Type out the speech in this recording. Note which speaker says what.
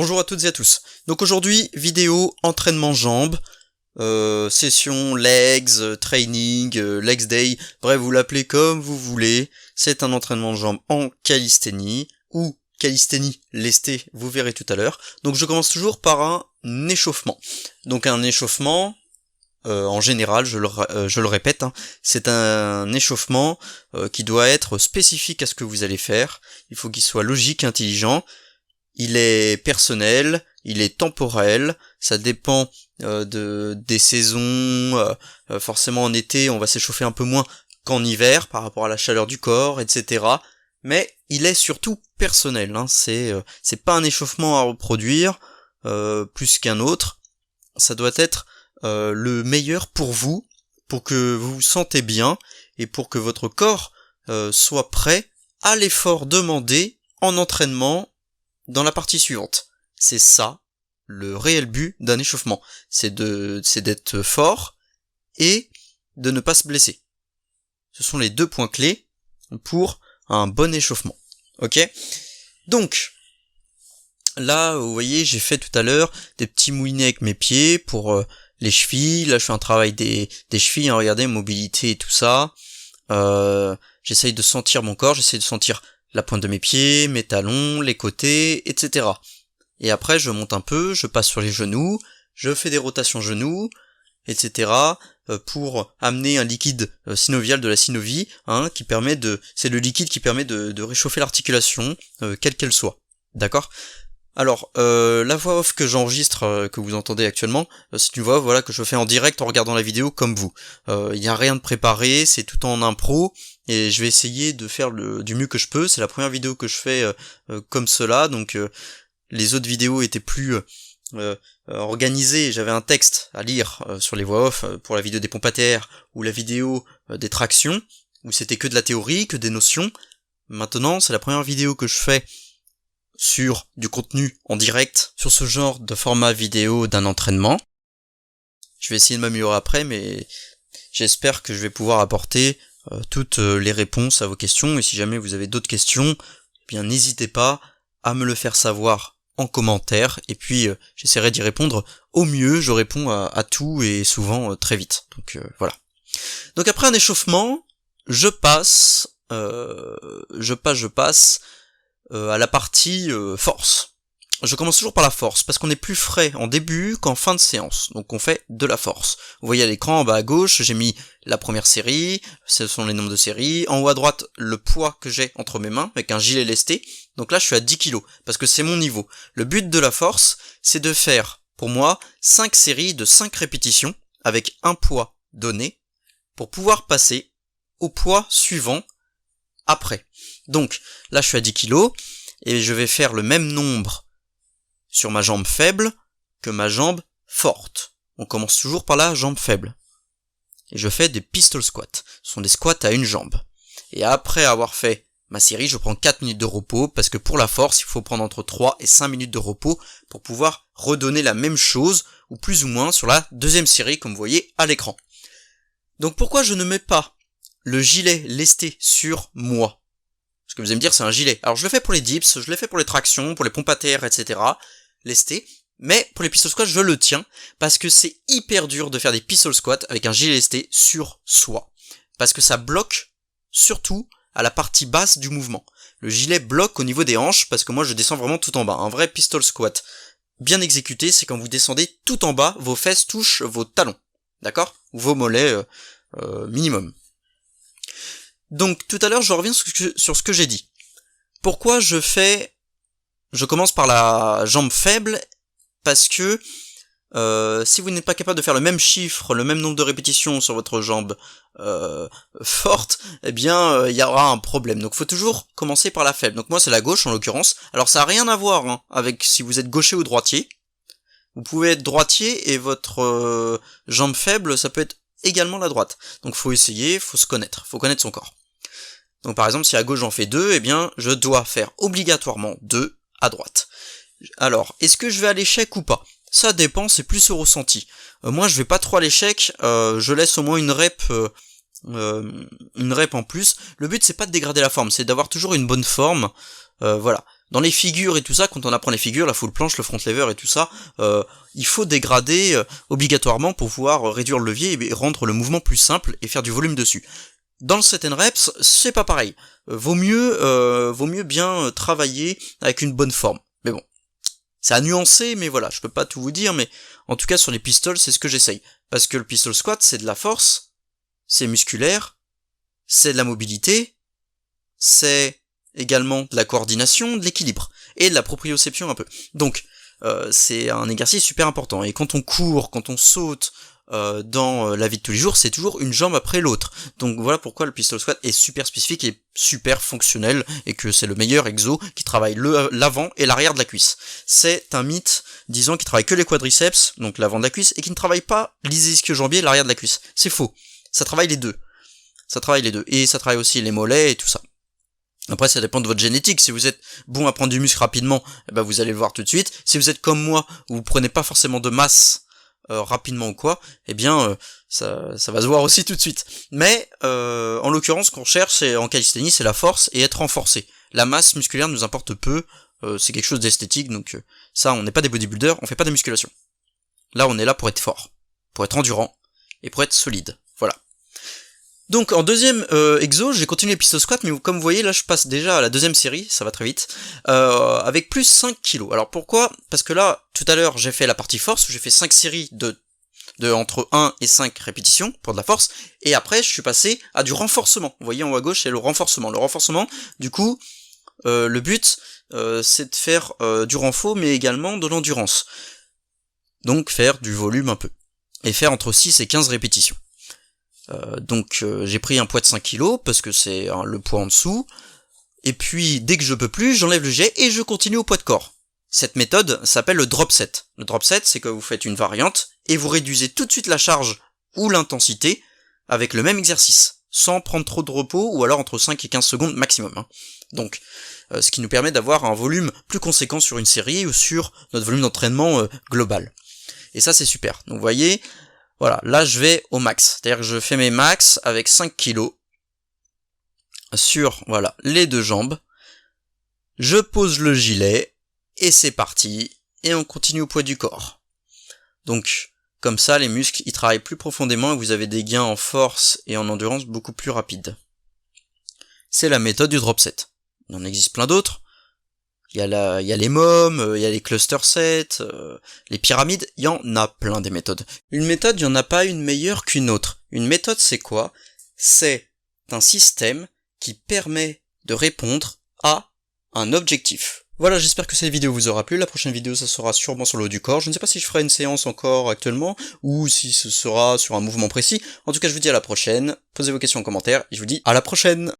Speaker 1: Bonjour à toutes et à tous. Donc aujourd'hui, vidéo entraînement jambes, session legs, training, legs day, bref vous l'appelez comme vous voulez. C'est un entraînement de jambes en calisthénie ou calisthénie lestée, vous verrez tout à l'heure. Donc je commence toujours par un échauffement. Donc un échauffement, en général, je le répète, c'est un échauffement qui doit être spécifique à ce que vous allez faire. Il faut qu'il soit logique, intelligent. Il est personnel, il est temporel, ça dépend des saisons, forcément en été on va s'échauffer un peu moins qu'en hiver par rapport à la chaleur du corps, etc. Mais il est surtout personnel, c'est pas un échauffement à reproduire plus qu'un autre, ça doit être le meilleur pour vous, pour que vous vous sentez bien et pour que votre corps soit prêt à l'effort demandé en entraînement dans la partie suivante. C'est ça, le réel but d'un échauffement. C'est d'être fort et de ne pas se blesser. Ce sont les deux points clés pour un bon échauffement. Ok ? Donc, là, vous voyez, j'ai fait tout à l'heure des petits moulinets avec mes pieds pour les chevilles. Là, je fais un travail des chevilles, regardez, mobilité et tout ça. J'essaye de sentir mon corps, j'essaye de sentir la pointe de mes pieds, mes talons, les côtés, etc. Et après, je monte un peu, je passe sur les genoux, je fais des rotations genoux, etc. Pour amener un liquide synovial de la synovie, c'est le liquide qui permet de réchauffer l'articulation, quelle qu'elle soit. D'accord ? Alors, la voix off que j'enregistre, que vous entendez actuellement, c'est une voix off, voilà, que je fais en direct en regardant la vidéo comme vous. Il n'y a rien de préparé, c'est tout en impro, et je vais essayer de faire du mieux que je peux. C'est la première vidéo que je fais comme cela, donc les autres vidéos étaient plus organisées. J'avais un texte à lire sur les voix off pour la vidéo des pompes à terre ou la vidéo des tractions, où c'était que de la théorie, que des notions. Maintenant, c'est la première vidéo que je fais sur du contenu en direct, sur ce genre de format vidéo d'un entraînement. Je vais essayer de m'améliorer après, mais j'espère que je vais pouvoir apporter toutes les réponses à vos questions, et si jamais vous avez d'autres questions, eh bien n'hésitez pas à me le faire savoir en commentaire, et puis j'essaierai d'y répondre au mieux. Je réponds à tout et souvent très vite. Donc voilà. Donc après un échauffement, je passe à la partie force. Je commence toujours par la force, parce qu'on est plus frais en début qu'en fin de séance, donc on fait de la force. Vous voyez à l'écran en bas à gauche, j'ai mis la première série, ce sont les nombres de séries, en haut à droite le poids que j'ai entre mes mains, avec un gilet lesté, donc là je suis à 10 kg, parce que c'est mon niveau. Le but de la force, c'est de faire, pour moi, 5 séries de 5 répétitions, avec un poids donné, pour pouvoir passer au poids suivant après. Donc là je suis à 10 kg et je vais faire le même nombre sur ma jambe faible que ma jambe forte. On commence toujours par la jambe faible. Et je fais des pistol squats. Ce sont des squats à une jambe. Et après avoir fait ma série, je prends 4 minutes de repos, parce que pour la force, il faut prendre entre 3 et 5 minutes de repos pour pouvoir redonner la même chose, ou plus ou moins, sur la deuxième série, comme vous voyez à l'écran. Donc pourquoi je ne mets pas le gilet lesté sur moi? Parce que vous allez me dire, c'est un gilet. Alors je le fais pour les dips, je le fais pour les tractions, pour les pompes à terre, etc. Lesté. Mais pour les pistol squats, je le tiens, parce que c'est hyper dur de faire des pistol squats avec un gilet lesté sur soi. Parce que ça bloque, surtout, à la partie basse du mouvement. Le gilet bloque au niveau des hanches, parce que moi je descends vraiment tout en bas. Un vrai pistol squat bien exécuté, c'est quand vous descendez tout en bas, vos fesses touchent vos talons. D'accord ? Ou vos mollets minimum. Donc tout à l'heure, je reviens sur ce que j'ai dit. Pourquoi je commence par la jambe faible? Parce que si vous n'êtes pas capable de faire le même chiffre, le même nombre de répétitions sur votre jambe forte, eh bien il y aura un problème. Donc faut toujours commencer par la faible. Donc moi c'est la gauche en l'occurrence. Alors ça n'a rien à voir avec si vous êtes gaucher ou droitier. Vous pouvez être droitier et votre jambe faible, ça peut être également la droite. Donc faut essayer, faut se connaître, faut connaître son corps. Donc par exemple si à gauche j'en fais 2, eh bien je dois faire obligatoirement 2 à droite. Alors, est-ce que je vais à l'échec ou pas? Ça dépend, c'est plus au ressenti. Moi je vais pas trop à l'échec, je laisse au moins une rep en plus. Le but c'est pas de dégrader la forme, c'est d'avoir toujours une bonne forme, voilà. Dans les figures et tout ça, quand on apprend les figures, la full planche, le front lever et tout ça, il faut dégrader obligatoirement pour pouvoir réduire le levier et rendre le mouvement plus simple et faire du volume dessus. Dans le set and reps, c'est pas pareil. Vaut mieux bien travailler avec une bonne forme. Mais bon, c'est à nuancer, mais voilà, je peux pas tout vous dire, mais en tout cas sur les pistols, c'est ce que j'essaye. Parce que le pistol squat, c'est de la force, c'est musculaire, c'est de la mobilité, c'est également de la coordination, de l'équilibre, et de la proprioception un peu. Donc, c'est un exercice super important, et quand on court, quand on saute, dans la vie de tous les jours, c'est toujours une jambe après l'autre. Donc voilà pourquoi le pistol squat est super spécifique et super fonctionnel, et que c'est le meilleur exo qui travaille l'avant et l'arrière de la cuisse. C'est un mythe, disons, qui travaille que les quadriceps, donc l'avant de la cuisse, et qui ne travaille pas les ischio-jambiers et l'arrière de la cuisse. C'est faux. Ça travaille les deux. Et ça travaille aussi les mollets et tout ça. Après, ça dépend de votre génétique. Si vous êtes bon à prendre du muscle rapidement, eh ben vous allez le voir tout de suite. Si vous êtes comme moi, où vous prenez pas forcément de masse rapidement ou quoi, eh bien ça va se voir aussi tout de suite. Mais en l'occurrence, ce qu'on cherche c'est en calisthénie, c'est la force et être renforcé. La masse musculaire nous importe peu, c'est quelque chose d'esthétique, donc ça, on n'est pas des bodybuilders, on fait pas de musculation. Là, on est là pour être fort, pour être endurant et pour être solide. Voilà. Donc en deuxième exo, j'ai continué les pistol squat, mais comme vous voyez là je passe déjà à la deuxième série, ça va très vite, avec plus 5 kilos. Alors pourquoi? Parce que là, tout à l'heure j'ai fait la partie force, où j'ai fait 5 séries de entre 1 et 5 répétitions pour de la force, et après je suis passé à du renforcement. Vous voyez en haut à gauche c'est le renforcement. Le renforcement, du coup, le but c'est de faire du renfort, mais également de l'endurance. Donc faire du volume un peu. Et faire entre 6 et 15 répétitions. Donc j'ai pris un poids de 5 kg parce que c'est le poids en dessous, et puis dès que je peux plus, j'enlève le jet et je continue au poids de corps. Cette méthode s'appelle le drop set. Le drop set, c'est que vous faites une variante et vous réduisez tout de suite la charge ou l'intensité avec le même exercice, sans prendre trop de repos, ou alors entre 5 et 15 secondes maximum. Donc, ce qui nous permet d'avoir un volume plus conséquent sur une série ou sur notre volume d'entraînement global. Et ça c'est super. Donc vous voyez, voilà, là je vais au max, c'est-à-dire que je fais mes max avec 5 kilos sur, voilà, les deux jambes, je pose le gilet, et c'est parti, et on continue au poids du corps. Donc, comme ça, les muscles, ils travaillent plus profondément, et vous avez des gains en force et en endurance beaucoup plus rapides. C'est la méthode du drop set. Il en existe plein d'autres. Il y a les mômes, il y a les cluster sets, les pyramides, il y en a plein des méthodes. Une méthode, il n'y en a pas une meilleure qu'une autre. Une méthode, c'est quoi? C'est un système qui permet de répondre à un objectif. Voilà, j'espère que cette vidéo vous aura plu. La prochaine vidéo, ça sera sûrement sur le haut du corps. Je ne sais pas si je ferai une séance encore actuellement, ou si ce sera sur un mouvement précis. En tout cas, je vous dis à la prochaine. Posez vos questions en commentaire, et je vous dis à la prochaine!